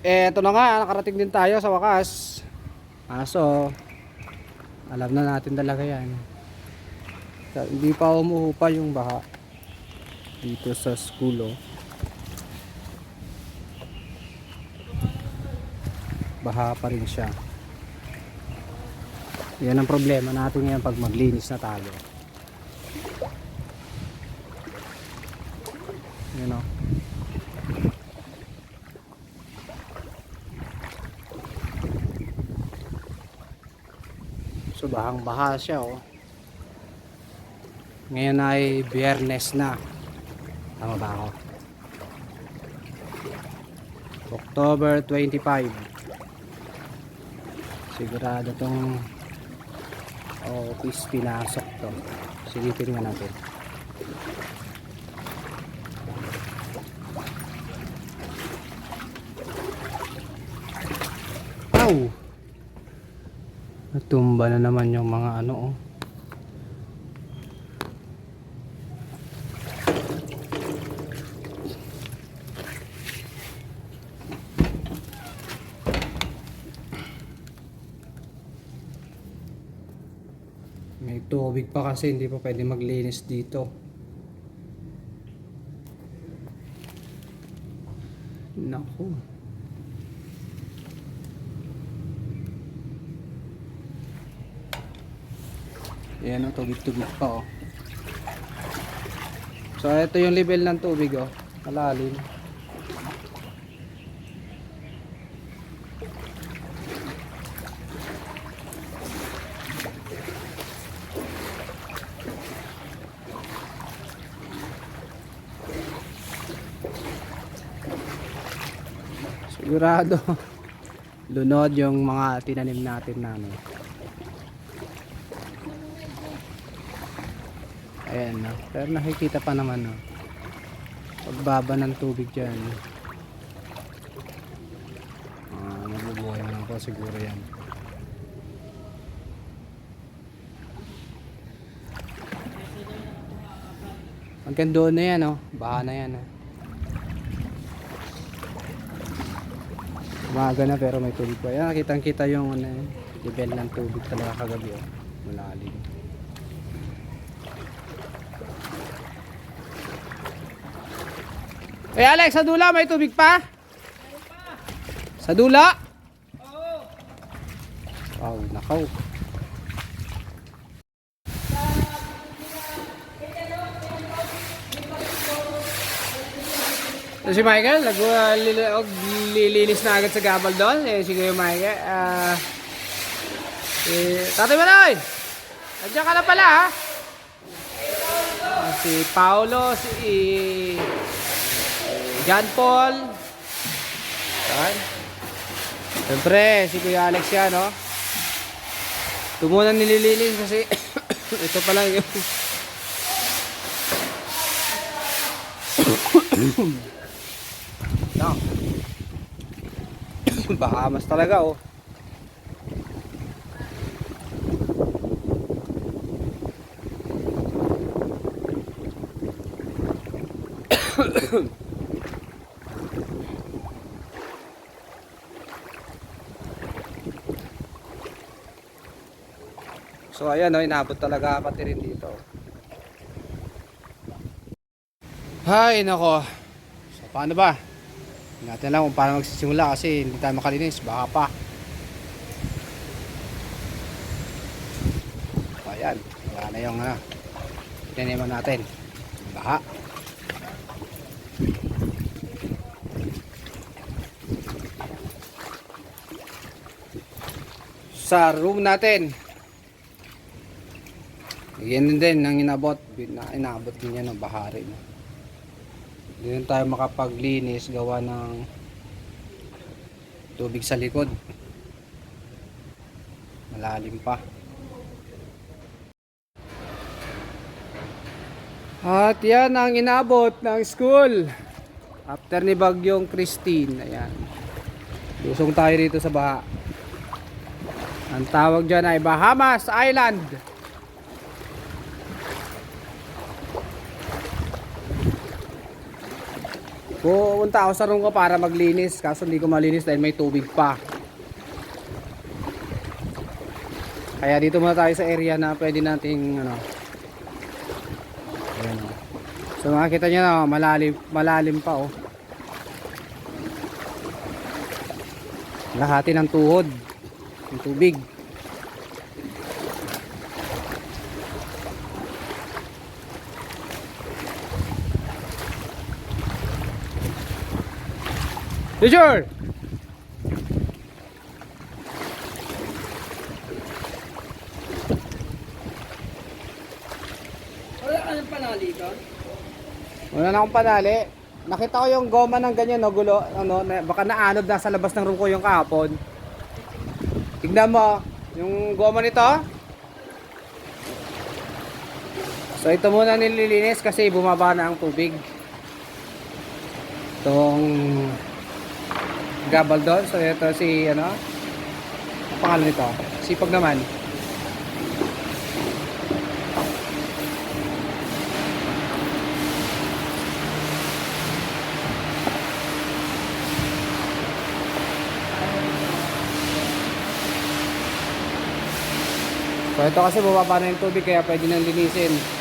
Eto na nga, nakarating din tayo sa wakas. Aso, alam na natin talaga yan. Hindi pa umuupa yung baha dito sa school, oh. Baha pa rin siya. Yan ang problema natin ngayon pag maglinis na tayo. Yan, oh. So bahang baha siya, oh. Ngayon ay Biyernes na. Tama ba ako? October 25. Sigurado tong office pinasok to. Silipin nga natin. Ow! Natumba na naman yung mga ano, oh. May tubig pa kasi hindi pa pwede maglinis dito. Naku. Ayan, oh, tubig-tubig pa, oh. So ito yung level ng tubig, oh. Malalim. Sigurado lunod yung mga tinanim natin na ano. Ayan, no? Pero nakikita pa naman, no? Pagbaba ng tubig dyan. Mabubuhay naman po siguro yan. Hanggang doon na yan, no? Baha na yan, no? Umaga na pero may tubig pa. Ayan, kitang kita yung level ng tubig talaga kagabi, oh. Malalim. Eh Alex, sa dula may tubig pa? Sa dula? Oo. Wow, nakaw. So si Michael, lilinis na agad sa gabal doon. Sige yung Michael. Tatay Manoy! Nandiyan ka na pala, ha? Si Paolo, si John Paul. Yan. Siyempre, si Kuya Alex yan, no? Ito muna nililinis kasi ito pa lang yung no. Bahamas talaga, oh. So ayan, oh, inabot talaga pati rin dito. Hay nako. So paano ba? Hindi natin alam kung paano magsisimula kasi hindi tayo makalinis, baka pa. So ayan, wala na yung tinanim natin. Baha. Sa room natin. Yan din ang inabot din yan ng bahari, no? Hindi tayo makapaglinis gawa ng tubig sa likod, malalim pa. At yan ang inabot ng school after ni Bagyong Christine. Ayan, lusong tayo dito sa baha. Ang tawag dyan ay Bahamas Island. Pupunta ako sa room ko para maglinis, kaso hindi ko malinis dahil may tubig pa. Kaya dito muna tayo sa area na pwede nating ano. Ayan, oh. So makikita nyo na, malalim pa oh. Lahati ng tuhod ng tubig. Teacher! Wala ka ng panali ka? Wala na akong panali. Nakita ko yung goma ng ganyan, no, gulo, ano, baka naanod na sa labas ng room ko yung kahapon. Tignan mo, yung goma nito. So ito muna nililinis kasi bumaba na ang tubig. Itong gabal doon. So ito si, ano, ang pangalan nito? Sipag naman. So ito kasi bumaba na yung tubig kaya pwede nang linisin.